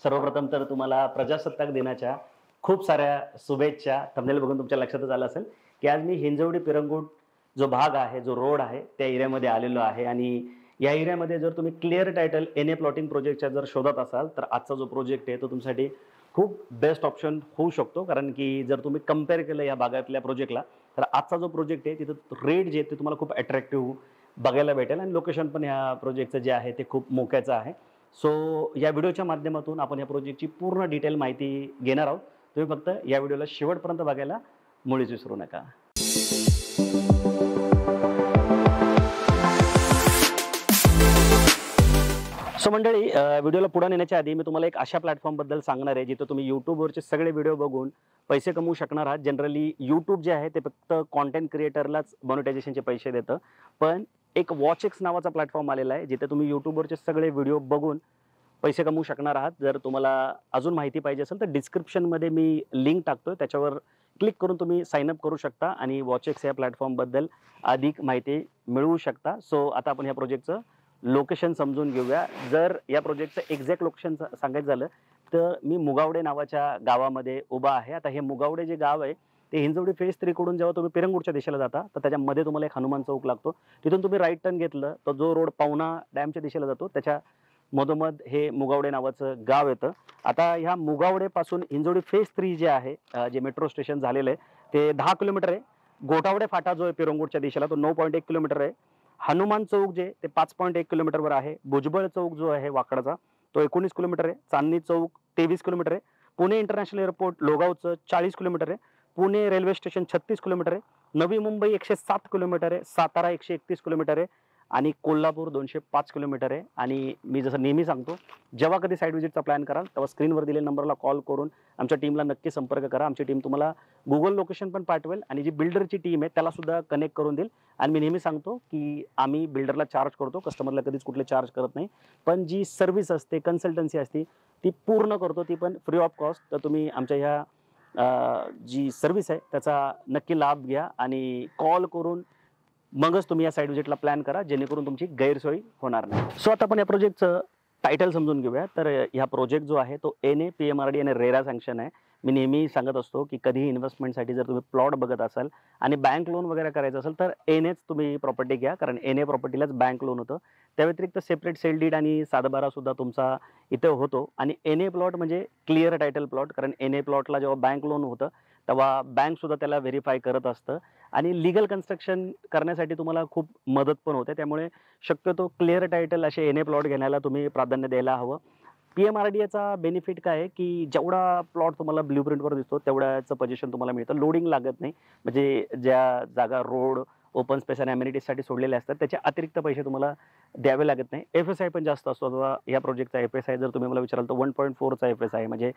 सर्वप्रथम तर तुम्हाला प्रजासत्ताक दिनाच्या खूप साऱ्या शुभेच्छा. थंबनेल बघून तुमच्या लक्षातच आलं असेल, की आज मी हिंजवडी-पिरंगुट जो भाग आहे, जो रोड आहे, त्या एरियामध्ये आलेलो आहे आणि या एरियामध्ये जर तुम्ही क्लिअर टायटल एन-ए प्लॉटिंग प्रोजेक्टच्या जर शोधात असाल, तर आजचा जो प्रोजेक्ट आहे, तो तुमच्यासाठी खूप बेस्ट ऑप्शन होऊ शकतो. कारण की जर तुम्ही कंपेअर केलं या भागातल्या प्रोजेक्टला, तर आजचा जो प्रोजेक्ट आहे, तिथं रेट जे आहे, ते तुम्हाला खूप अट्रॅक्टिव्ह बघायला भेटेल आणि लोकेशन पण ह्या प्रोजेक्टचं जे आहे, ते खूप मोक्याचं आहे. सो या व्हिडिओच्या माध्यमातून आपण या प्रोजेक्टची पूर्ण डिटेल माहिती घेणार आहोत. तुम्ही फक्त या व्हिडिओला शेवटपर्यंत बघायला मुळीच विसरू नका. सो मंडळी, व्हिडिओला पुढे नेण्याच्या आधी मी तुम्हाला एक अशा प्लॅटफॉर्मबद्दल सांगणार आहे, जिथं तुम्ही YouTubeवरचे सगळे व्हिडिओ बघून पैसे कमवू शकणार आहात. जनरली YouTube जे आहे ते फक्त कंटेंट क्रिएटरलाच मॉनिटायझेशनचे पैसे देतं. पण एक वॉचएक्स नावाचा प्लॅटफॉर्म आलेला आहे, जिथे तुम्ही YouTubeवरचे सगळे व्हिडिओ बघून पैसे कमवू शकणार आहात. जर तुम्हाला अजून माहिती पाहिजे असेल तर डिस्क्रिप्शनमध्ये मी लिंक टाकतोय. त्याच्यावर क्लिक करून तुम्ही साइन अप करू शकता आणि वॉचएक्स या प्लॅटफॉर्मबद्दल अधिक माहिती मिळवू शकता. सो आता आपण या प्रोजेक्टचं लोकेशन समजून घेऊया. जर या प्रोजेक्टचं एक्झॅक्ट लोकेशन सांगायचं झालं, तर मी मुगावडे नावाच्या गावामध्ये उभा आहे. आता हे मुगावडे जे गाव आहे, ते हिंजवडी फेज 3 कडून जेव्हा तुम्ही पिरंगुटच्या दिशेला जाता, तर त्याच्यामध्ये तुम्हाला एक हनुमान चौक लागतो. तिथून तुम्ही राईट टर्न घेतलं, तर जो रोड पवना डॅमच्या दिशेला जातो, त्याच्या मधोमध हे मुगावडे नावाचं गाव येतं. आता ह्या मुगावडेपासून हिंजवडी फेज 3 जे आहे, जे मेट्रो स्टेशन झालेलं आहे, ते 10 किलोमीटर आहे. गोटावडे फाटा जो आहे पिरंगुटच्या दिशेला, तो 9.1 किलोमीटर आहे. हनुमान चौक जे ते 5.1 किलोमीटरवर आहे. भुजबळ चौक जो आहे वाकडाचा, तो 19 किलोमीटर आहे. चांदणी चौक 23 किलोमीटर आहे. पुणे इंटरनॅशनल एअरपोर्ट लोगावचं 40 किलोमीटर आहे. पुणे रेल्वे स्टेशन 36 किलोमीटर आहे. नवी मुंबई 107 किलोमीटर आहे. सातारा 131 किलोमीटर आहे आणि कोल्हापूर 205 किलोमीटर आहे. आणि मी जसं नेहमी सांगतो, जेव्हा कधी साईट व्हिजिटचा प्लॅन कराल, तेव्हा स्क्रीनवर दिलेल्या नंबरला कॉल करून आमच्या टीमला नक्की संपर्क करा. आमची टीम तुम्हाला Google लोकेशन पण पाठवेल आणि जी बिल्डरची टीम आहे त्याला सुद्धा कनेक्ट करून देईल. आणि मी नेहमी सांगतो, की आम्ही बिल्डरला चार्ज करतो, कस्टमरला कधीच कुठले चार्ज करत नाही. पण जी सर्व्हिस असते, कन्सल्टन्सी असते, ती पूर्ण करतो, ती पण फ्री ऑफ कॉस्ट. तर तुम्ही आमच्या ह्या जी सर्व्हिस आहे त्याचा नक्की लाभ घ्या आणि कॉल करून मगच तुम्ही या साईट व्हिजिटला प्लॅन करा, जेणेकरून तुमची गैरसोय होणार नाही. सो आता आपण या प्रोजेक्टचं टायटल समजून घेऊया. तर ह्या प्रोजेक्ट जो आहे तो एन-ए, पी-एम-आर-डी आणि रेरा सँक्शन आहे. मी नेहमी सांगत असतो, की कधीही इन्व्हेस्टमेंटसाठी जर तुम्ही प्लॉट बघत असाल आणि बँक लोन वगैरे करायचं असेल, तर एन-एच तुम्ही प्रॉपर्टी घ्या, कारण एन-ए प्रॉपर्टीलाच बँक लोन होतं. त्या व्यतिरिक्त सेपरेट सेल डीड आणि सातबारा सुद्धा तुमचा इथे होतो. आणि एन-ए प्लॉट म्हणजे क्लिअर टायटल प्लॉट, कारण एन-ए प्लॉटला जेव्हा बँक लोन होतं, तेव्हा बँक सुद्धा त्याला व्हेरिफाय करत असतं आणि लीगल कन्स्ट्रक्शन करण्यासाठी तुम्हाला खूप मदत पण होते. त्यामुळे शक्यतो क्लिअर टायटल असे एन-ए प्लॉट घेण्याला तुम्ही प्राधान्य द्यायला हवं. पी-एम-आर-डीचा बेनिफिट काय आहे, की जेवढा प्लॉट तुम्हाला ब्लूप्रिंटवर दिसतो, तेवढ्याचं पोझिशन तुम्हाला मिळतं. लोडिंग लागत नाही. म्हणजे ज्या जागा रोड, ओपन स्पेस आणि अमेनिटीजसाठी सोडलेल्या असतात, त्याचे अतिरिक्त पैसे तुम्हाला द्यावे लागत नाही. एफ-एस-आय पण जास्त असतो. आता या प्रोजेक्टचा एफ-एस-आय जर तुम्ही मला विचाराल, तर 1.4चा एफ-एस-आय आहे. म्हणजे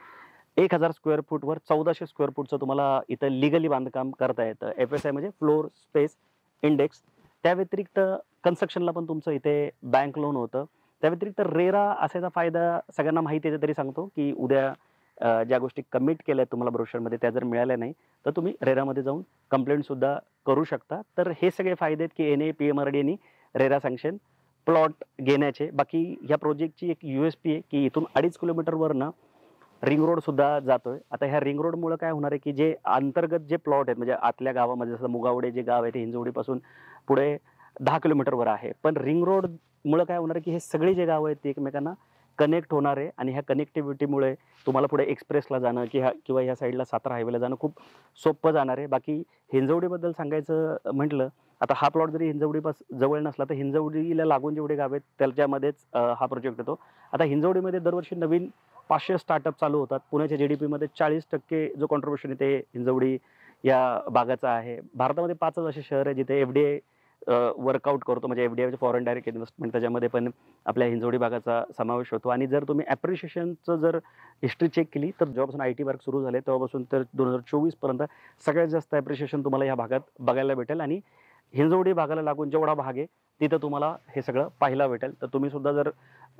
1000 स्क्वेअर फूटवर 1400 स्क्वेअर फूटचं तुम्हाला इथं लीगली बांधकाम करता येतं. एफ-एस-आय म्हणजे फ्लोर स्पेस इंडेक्स. त्या व्यतिरिक्त कन्स्ट्रक्शनला पण तुमचं इथे बँक लोन होतं. त्या व्यतिरिक्त रेरा असायचा फायदा सगळ्यांना माहिती आहे तरी सांगतो, की उद्या ज्या गोष्टी कमिट केल्या आहेत तुम्हाला ब्रोशरमध्ये त्या जर मिळाल्या नाही, तर तुम्ही रेरामध्ये जाऊन कंप्लेंट सुद्धा करू शकता. तर हे सगळे फायदे आहेत, की एन-ए, पी-एम-आर-डी आणि रेरा सँक्शन प्लॉट घेण्याचे. बाकी ह्या प्रोजेक्टची एक USP आहे, की इथून 2.5 किलोमीटरवरनं रिंग रोड सुद्धा जातोय. आता ह्या रिंग रोडमुळं काय होणार आहे, की जे अंतर्गत जे प्लॉट आहेत, म्हणजे आतल्या गावामध्ये जसं मुगावडे जे गाव आहे ते हिंजवडीपासून पुढे 10 किलोमीटरवर आहे. पण रिंग रोडमुळं काय होणार आहे, की हे सगळे जे गावं आहेत ते एकमेकांना कनेक्ट होणार आहे आणि ह्या कनेक्टिव्हिटीमुळे तुम्हाला पुढे एक्सप्रेसला जाणं किंवा ह्या साईडला सातारा हायवेला जाणं खूप सोपं जाणार आहे. बाकी हिंजवडीबद्दल सांगायचं म्हटलं, आता हा प्लॉट जरी जवळ नसला, तर हिंजवडीला लागून जेवढे गाव आहेत त्याच्यामध्येच हा प्रोजेक्ट येतो. आता हिंजवडीमध्ये दरवर्षी नवीन 500 स्टार्टअप चालू होतात. पुण्याच्या GDPमध्ये 40% जो कॉन्ट्रिब्युशन आहे ते हिंजवडी या भागाचा आहे. भारतामध्ये 5च असे शहर आहे जिथे FDI वर्कआउट करतो. म्हणजे FDI फॉरेन डायरेक्ट इन्व्हेस्टमेंट, त्याच्यामध्ये पण आपल्या हिंजवडी भागाचा समावेश होतो. आणि जर तुम्ही ॲप्रिशिएशनचं जर हिस्ट्री चेक केली, तर जेव्हापासून IT पार्क सुरू झाले तेव्हापासून तर 2024 पर्यंत सगळ्यात जास्त ॲप्रिशिएशन तुम्हाला ह्या भागात बघायला भेटेल. आणि हिंजवडी भागाला लागून जेवढा भाग आहे तिथं तुम्हाला हे सगळं पाहायला भेटेल. तर तुम्ही सुद्धा जर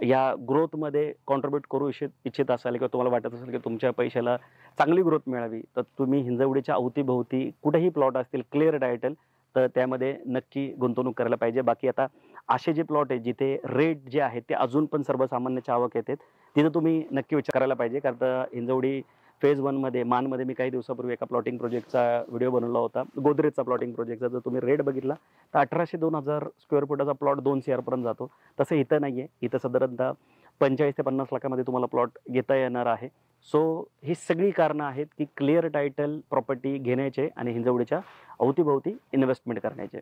या ग्रोथमध्ये कॉन्ट्रिब्यूट करू इच्छित असाल किंवा तुम्हाला वाटत असेल, की तुमच्या पैशाला चांगली ग्रोथ मिळावी, तर तुम्ही हिंजवडीच्या अवतीभोवती कुठेही प्लॉट असतील क्लिअर टायटल, तर त्यामध्ये नक्की गुंतवणूक करायला पाहिजे. बाकी आता असे जे प्लॉट आहेत जिथे रेट जे आहेत ते अजून पण सर्वसामान्याच्या आवक येतात, तिथं तुम्ही नक्की विचार करायला पाहिजे. कारण हिंजवडी फेज 1 मध्ये मानमध्ये मी काही दिवसापूर्वी एका प्लॉटिंग प्रोजेक्टचा व्हिडिओ बनवला होता. गोदरेजचा प्लॉटिंग प्रोजेक्टचा जर तुम्ही रेट बघितला तर 1800-2000 स्क्वेअर फुटाचा प्लॉट 2 CR पर्यंत जातो. तसं इथं नाहीये. इथं साधारणतः 45 ते 50 लाखामध्ये तुम्हाला प्लॉट घेता येणार आहे. सो ही सगळी कारणं आहेत की क्लिअर टायटल प्रॉपर्टी घेण्याचे आणि हिंजवडीच्या अवतीभोवती इन्व्हेस्टमेंट करण्याचे.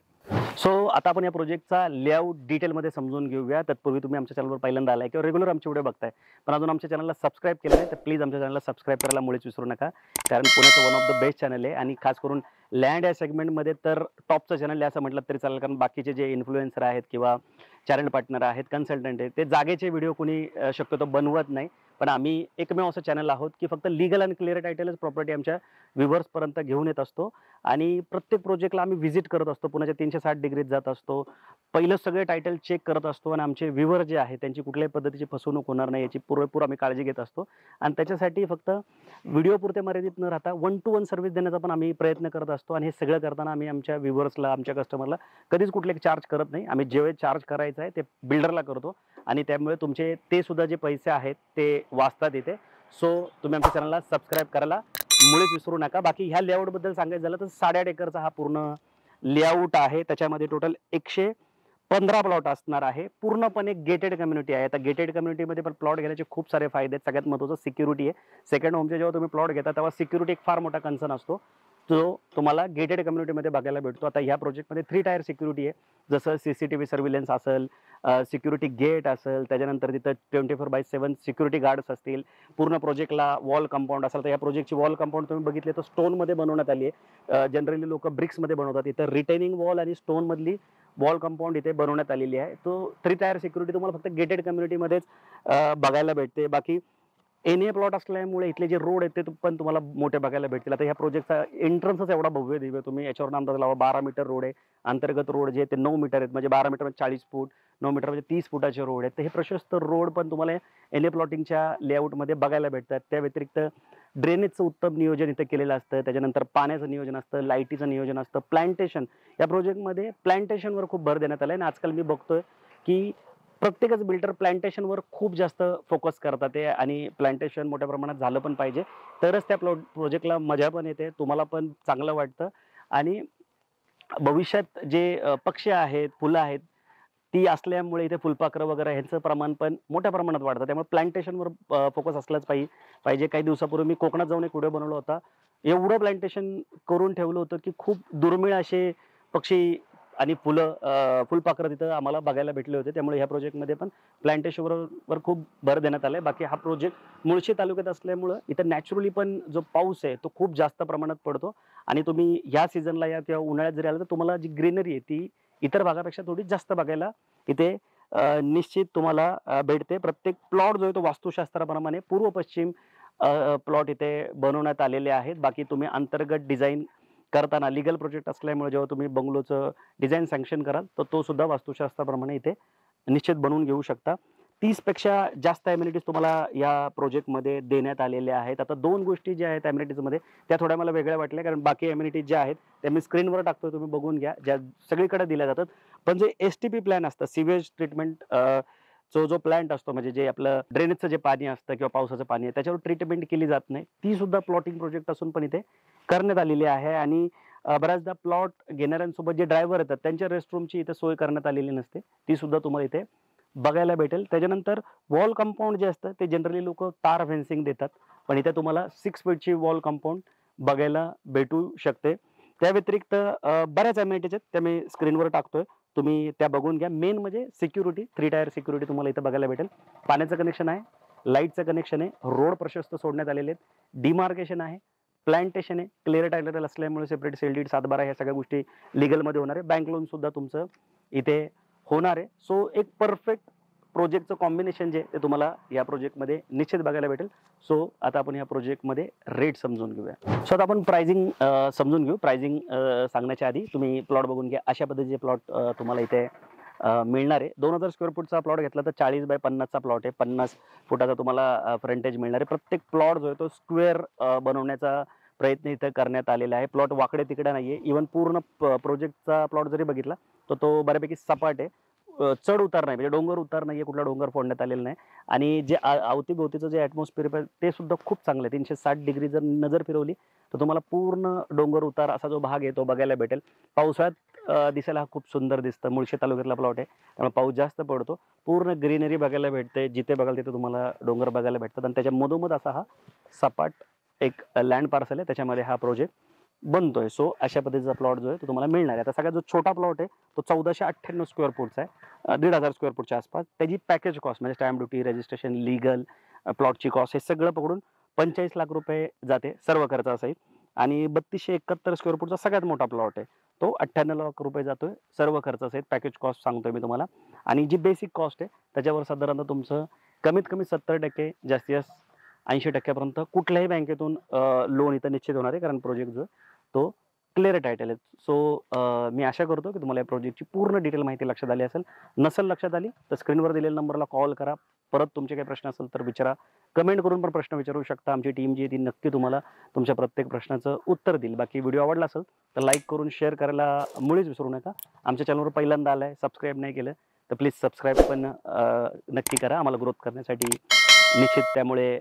सो आता आपण या प्रोजेक्टचा लेआउट डिटेलमध्ये समजून घेऊया. तत्पूर्वी तुम्ही आमच्या चॅनलवर पहिल्यांदा आलाय किंवा रेग्युलर आमचे व्हिडिओ बघताय, पण अजून आमच्या चॅनलला सबस्क्राईब केलं नाही तर प्लीज आमच्या चॅनलला सबस्क्राईब करायला मुळीच विसरू नका. कारण पुण्याचं one of the best channel आहे आणि खास करून लँड या सेगमेंटमध्ये तर टॉपचं चॅनल आहे असं म्हटलं तरी चालेल. कारण बाकीचे जे इन्फ्लुएन्सर आहेत किंवा चॅनल पार्टनर आहेत, कन्सल्टंट आहेत, ते जागेचे व्हिडिओ कोणी शक्यतो बनवत नाही. पण आम्ही एकमेव असं चॅनल आहोत की फक्त लीगल आणि क्लिअर टायटलच प्रॉपर्टी आमच्या व्ह्युअर्सपर्यंत घेऊन येत असतो आणि प्रत्येक प्रोजेक्टला आम्ही व्हिजिट करत असतो. पुण्याच्या 360 डिग्रीत जात असतो. पहिलं सगळे टायटल चेक करत असतो आणि आमचे व्ह्युअर जे आहे त्यांची कुठल्याही पद्धतीची फसवणूक होणार नाही याची पुरेपूर आम्ही काळजी घेत असतो. आणि त्याच्यासाठी फक्त व्हिडिओपुरते मर्यादित न राहता 1 to 1 सर्व्हिस देण्याचा पण आम्ही प्रयत्न करत असतो. आणि हे सगळं करताना आम्ही आमच्या व्ह्युअर्सला, आमच्या कस्टमरला कधीच कुठले चार्ज करत नाही. आम्ही जे चार्ज करायचं आहे ते बिल्डरला करतो आणि त्यामुळे तुमचे ते सुद्धा जे पैसे आहेत ते वाचतात इथे. सो तुम्ही आमच्या चॅनलला सबस्क्राईब करायला मुळीच विसरू नका. बाकी ह्या लेआउटबद्दल सांगायचं झालं तर 8.5 एकरचा हा पूर्ण लेआउट आहे. त्याच्यामध्ये टोटल 115 प्लॉट असणार आहे. पूर्णपणे गेटेड कम्युनिटी आहे. आता गेटेड कम्युनिटीमध्ये पण प्लॉट घेण्याचे खूप सारे फायदे आहेत. सगळ्यात महत्त्वाचं सिक्युरिटी आहे. सेकंड होमचे जेव्हा तुम्ही प्लॉट घेता तेव्हा सिक्युरिटी एक फार मोठा कन्सर्न असतो. तो तुम्हाला गेटेड कम्युनिटीमध्ये बघायला भेटतो. आता ह्या प्रोजेक्टमध्ये 3 टायर सिक्युरिटी आहे. जसं CCTV सर्व्हिलन्स असेल, सिक्युरिटी गेट असेल, त्याच्यानंतर तिथं 24/7 सिक्युरिटी गार्ड्स असतील. पूर्ण प्रोजेक्टला वॉल कंपाऊंड असेल. तर या प्रोजेक्टची वॉल कंपाऊंड तुम्ही बघितले तर स्टोनमध्ये बनवण्यात आली आहे. जनरली लोकं ब्रिक्समध्ये बनवतात. इथं रिटेनिंग वॉल आणि स्टोनमधली वॉल कंपाऊंड इथे बनवण्यात आलेली आहे. तो 3 टायर सिक्युरिटी तुम्हाला फक्त गेटेड कम्युनिटीमध्येच बघायला भेटते. बाकी NA प्लॉट असल्यामुळे इथले जे रोड आहेत ते पण तुम्हाला मोठे बघायला भेटतील. आता ह्या प्रोजेक्टचा एंट्रन्सच एवढा भव्य दिव्य, तुम्ही याच्यावर अंदाज लावा. 12 मीटर रोड आहे. अंतर्गत रोड जे ते 9 मीटर आहेत. म्हणजे 12 मीटर म्हणजे 40 फूट, 9 मीटर म्हणजे 30 फुटाचे रोड आहेत. तर हे प्रशस्त रोड पण तुम्हाला NA प्लॉटिंगच्या लेआउटमध्ये बघायला भेटतात. त्या व्यतिरिक्त ड्रेनेजचं उत्तम नियोजन इथं केलेलं असतं. त्याच्यानंतर पाण्याचं नियोजन असतं, लाईटीचं नियोजन असतं. प्लांटेशन, या प्रोजेक्टमध्ये प्लांटेशनवर खूप भर देण्यात आला आहे आणि आजकाल मी बघतोय की प्रत्येकच बिल्डर प्लांटेशनवर खूप जास्त फोकस करतात आहे आणि प्लांटेशन मोठ्या प्रमाणात झालं पण पाहिजे. तरच त्या प्रोजेक्टला मजा पण येते, तुम्हाला पण चांगलं वाटतं आणि भविष्यात जे पक्षी आहेत, फुलं आहेत, ती असल्यामुळे इथे फुलपाखरं वगैरे ह्यांचं प्रमाण पण मोठ्या प्रमाणात वाढतं. त्यामुळे प्लांटेशनवर फोकस असलाच पाहिजे. काही दिवसापूर्वी मी कोकणात जाऊन एक व्हिडिओ बनवला होता. एवढं प्लांटेशन करून ठेवलं होतं की खूप दुर्मिळ असे पक्षी आणि फुलपाखरं तिथं आम्हाला बघायला भेटले होते. त्यामुळे ह्या प्रोजेक्टमध्ये पण प्लांटेशनवर खूप भर देण्यात आलाय. बाकी हा प्रोजेक्ट मुळशी तालुक्यात असल्यामुळं इथं नॅचरली पण जो पाऊस आहे तो खूप जास्त प्रमाणात पडतो आणि तुम्ही ह्या सीझनला या किंवा उन्हाळ्यात जरी आलं तर तुम्हाला जी ग्रीनरी आहे ती इतर भागापेक्षा थोडी जास्त बघायला इथे निश्चित तुम्हाला भेटते. प्रत्येक प्लॉट जो आहे तो वास्तुशास्त्राप्रमाणे पूर्व पश्चिम प्लॉट इथे बनवण्यात आलेले आहेत. बाकी तुम्ही अंतर्गत डिझाइन करताना लीगल प्रोजेक्ट असल्यामुळे जेव्हा तुम्ही बंगलोचं डिझाइन सँक्शन कराल तर तो सुद्धा वास्तुशास्त्राप्रमाणे इथे निश्चित बनवून घेऊ शकता. 30 पेक्षा जास्त अमेनिटीज तुम्हाला या प्रोजेक्टमध्ये देण्यात आलेल्या आहेत. आता 2 गोष्टी ज्या आहेत अमेनिटीजमध्ये त्या थोड्या मला वेगळ्या वाटल्या, कारण बाकी अमेनिटीज ज्या आहेत त्या मी स्क्रीनवर टाकतोय, तुम्ही बघून घ्या, ज्या सगळीकडे दिल्या जातात. पण जे STP प्लॅन असतं, सिवेज ट्रीटमेंट जो प्लांट असतो, म्हणजे जे आपलं ड्रेनेजचं जे पाणी असतं किंवा पावसाचं पाणी आहे त्याच्यावर ट्रीटमेंट केली जात नाही. ती सुद्धा प्लॉटिंग प्रोजेक्ट असून पण इथे करण्यात आलेली आहे आणि बऱ्याचदा प्लॉट घेणाऱ्यांसोबत जे ड्रायव्हर येतात त्यांच्या रेस्टरूमची इथे सोय करण्यात आलेली नसते. ती सुद्धा तुम्हाला इथे बघायला भेटेल. त्याच्यानंतर वॉल कंपाऊंड जे असतं ते जनरली लोकं तार फेन्सिंग देतात. पण इथे तुम्हाला 6 फीटची वॉल कंपाऊंड बघायला भेटू शकते. त्या व्यतिरिक्त बऱ्याच अमेनिटीज आहेत त्या मी स्क्रीनवर टाकतोय. तुम्ही त्या बघून घ्या. मेन म्हणजे सिक्युरिटी, 3 टायर सिक्युरिटी तुम्हाला इथं बघायला भेटेल. पाण्याचं कनेक्शन आहे, लाईटचं कनेक्शन आहे, रोड प्रशस्त सोडण्यात आलेले आहेत, डिमार्केशन आहे, प्लांटेशन आहे, क्लिअर टायटल असल्यामुळे सेपरेट सेल डीड 7/12 ह्या सगळ्या गोष्टी लीगलमध्ये होणार आहे. बँक लोन सुद्धा तुमचं इथे होणार आहे. सो एक परफेक्ट प्रोजेक्टचं कॉम्बिनेशन जे ते तुम्हाला या प्रोजेक्टमध्ये निश्चित बघायला भेटेल. सो आता आपण या प्रोजेक्टमध्ये रेट समजून घेऊया. सो आता आपण प्राइसिंग समजून घेऊ. प्राइसिंग सांगण्याच्या आधी तुम्ही प्लॉट बघून घ्या. अशा पद्धतीचे प्लॉट तुम्हाला इथे मिळणार आहे. 2000 स्क्वेअर फूटचा प्लॉट घेतला तर 40/50 चा प्लॉट आहे. 50 फुटाचा तुम्हाला फ्रंटेज मिळणार आहे. प्रत्येक प्लॉट जो आहे तो स्क्वेअर बनवण्याचा प्रयत्न इथं करण्यात आलेला आहे. प्लॉट वाकडे तिकडे नाहीये. इव्हन पूर्ण प्रोजेक्टचा प्लॉट जरी बघितला तर तो बऱ्यापैकी सपाट आहे. चढ उतार नाही, म्हणजे डोंगर उतार नाहीये, कुठला डोंगर फोडण्यात आलेला नाही. आणि जे अवतीभोवतीचं जे ॲटमॉस्फिअर आहे ते सुद्धा खूप चांगलं आहे. 360 डिग्री जर नजर फिरवली तर तुम्हाला पूर्ण डोंगर उतार असा जो भाग आहे तो बघायला भेटेल. पावसाळ्यात दिसायला हा खूप सुंदर दिसतं. मुळशी तालुक्यातला प्लॉट आहे. त्यामुळे पाऊस जास्त पडतो. पूर्ण ग्रीनरी बघायला भेटते. जिथे बघाल तिथे तुम्हाला डोंगर बघायला भेटतात आणि त्याच्या मधोमध असा हा सपाट एक लँड पार्सल आहे. त्याच्यामध्ये हा प्रोजेक्ट बनतोय. सो अशा पद्धतीचा प्लॉट जो आहे तो तुम्हाला मिळणार आहे. आता सगळ्यात जो छोटा प्लॉट आहे तो 1498 स्क्वेअर फूटचा आहे. 1,500 स्क्वेअर फूटच्या आसपास. त्याची पॅकेज कॉस्ट म्हणजे स्टॅम्प ड्युटी, रजिस्ट्रेशन, लीगल, प्लॉटची कॉस्ट हे सगळं पकडून 45 लाख रुपये जाते सर्व खर्चासहित. आणि 3271 स्क्वेअर फूटचा सगळ्यात मोठा प्लॉट आहे. तो 98 लाख रुपये जातोय सर्व खर्चासहित. पॅकेज कॉस्ट सांगतोय मी तुम्हाला. आणि जी बेसिक कॉस्ट आहे त्याच्यावर साधारणतः तुमचं कमीत कमी 70% जास्तीत जास्त 80% कुठल्याही बँकेतून लोन इथं निश्चित होणार आहे. कारण प्रोजेक्ट जो आहे तो क्लिअर टायटल आहे. सो मी आशा करतो की तुम्हाला या प्रोजेक्टची पूर्ण डिटेल माहिती लक्षात आली असेल. नसेल लक्षात आली तर स्क्रीनवर दिलेल्या नंबरला कॉल करा. परत तुमचे काही प्रश्न असेल तर विचारा. कमेंट करून पण प्रश्न विचारू शकता. आमची टीम जी आहे ती नक्की तुम्हाला तुमच्या प्रत्येक प्रश्नाचं उत्तर देईल. बाकी व्हिडिओ आवडला असेल तर लाईक करून शेअर करायला मुळीच विसरू नका. आमच्या चॅनलवर पहिल्यांदा आलाय, सबस्क्राईब नाही केलं तर प्लीज सबस्क्राईब पण नक्की करा. आम्हाला ग्रोथ करण्यासाठी निश्चित त्यामुळे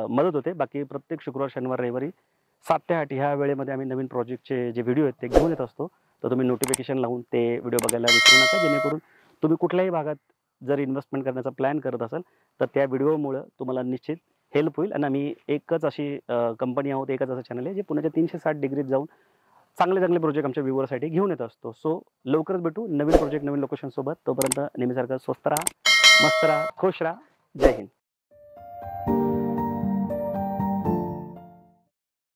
मदत होते. बाकी प्रत्येक शुक्रवार, शनिवार, रविवारी 7 ते 8 ह्या वेळेमध्ये आम्ही नवीन प्रोजेक्टचे जे व्हिडिओ आहेत ते घेऊन येत असतो. तर तुम्ही नोटिफिकेशन लावून ते व्हिडिओ बघायला विसरू नका. जेणेकरून तुम्ही कुठल्याही भागात जर इन्व्हेस्टमेंट करण्याचा प्लॅन करत असाल तर त्या व्हिडिओमुळं तुम्हाला निश्चित हेल्प होईल. आणि आम्ही एकच अशी कंपनी आहोत, एकच असं चॅनल आहे जे पुण्याच्या 360 डिग्रीत जाऊन चांगले चांगले प्रोजेक्ट आमच्या व्ह्यूअरसाठी घेऊन येत असतो. सो लवकरच भेटू नवीन प्रोजेक्ट, नवीन लोकेशनसोबत. तोपर्यंत नेहमीसारखं स्वस्त राहा, मस्त राहा, खुश राहा. जय हिंद.